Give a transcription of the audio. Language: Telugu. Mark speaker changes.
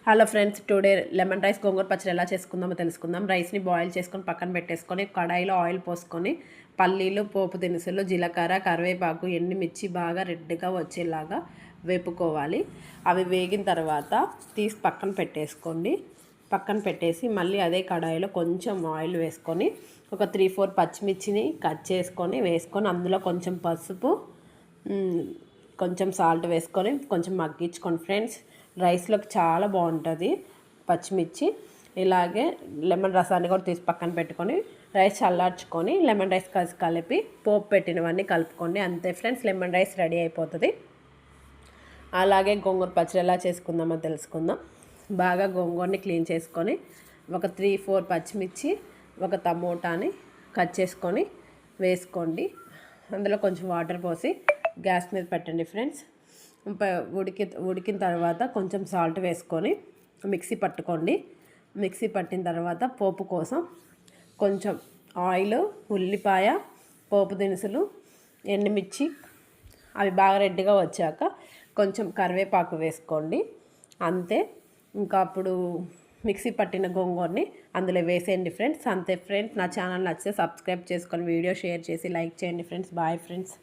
Speaker 1: Hello friends, today lemon rice gongura pachadi ఎలా చేసుకుందామో తెలుసుకుందాం. రైస్ని బాయిల్ చేసుకొని పక్కన పెట్టేసుకొని కడాయిలో ఆయిల్ పోసుకొని పల్లీలు, పోపు దినుసులు, జీలకర్ర, కరివేపాకు, ఎండుమిర్చి బాగా రెడ్గా వచ్చేలాగా వేపుకోవాలి. అవి వేగిన తర్వాత తీసి పక్కన పెట్టేసుకోండి. పక్కన పెట్టేసి మళ్ళీ అదే కడాయిలో కొంచెం ఆయిల్ వేసుకొని ఒక 3-4 పచ్చిమిర్చిని కట్ చేసుకొని వేసుకొని అందులో కొంచెం పసుపు, కొంచెం సాల్ట్ వేసుకొని కొంచెం మగ్గించుకోండి ఫ్రెండ్స్. రైస్లోకి చాలా బాగుంటుంది పచ్చిమిర్చి. ఇలాగే లెమన్ రసాన్ని కూడా తీసి పక్కన పెట్టుకొని రైస్ చల్లార్చుకొని లెమన్ రైస్ కలిపి పోపు పెట్టినవన్నీ కలుపుకోండి. అంతే ఫ్రెండ్స్, లెమన్ రైస్ రెడీ అయిపోతుంది. అలాగే గోంగూర పచ్చడి ఎలా చేసుకుందామో తెలుసుకుందాం. బాగా గోంగూరని క్లీన్ చేసుకొని ఒక 3-4 పచ్చిమిర్చి, ఒక టమోటాని కట్ చేసుకొని అందులో కొంచెం వాటర్ పోసి గ్యాస్ మీద పెట్టండి ఫ్రెండ్స్. ఉడికిన తర్వాత కొంచెం సాల్ట్ వేసుకొని మిక్సీ పట్టుకోండి. మిక్సీ పట్టిన తర్వాత పోపు కోసం కొంచెం ఆయిల్, ఉల్లిపాయ, పోపు దినుసులు, ఎండుమిర్చి అవి బాగా రెడ్గా వచ్చాక కొంచెం కరివేపాకు వేసుకోండి. అంతే. ఇంకా అప్పుడు మిక్సీ పట్టిన గోంగూరని అందులో వేసేయండి ఫ్రెండ్స్. అంతే ఫ్రెండ్స్. నా ఛానల్ నచ్చితే సబ్స్క్రైబ్ చేసుకొని వీడియో షేర్ చేసి లైక్ చేయండి ఫ్రెండ్స్. Bye friends.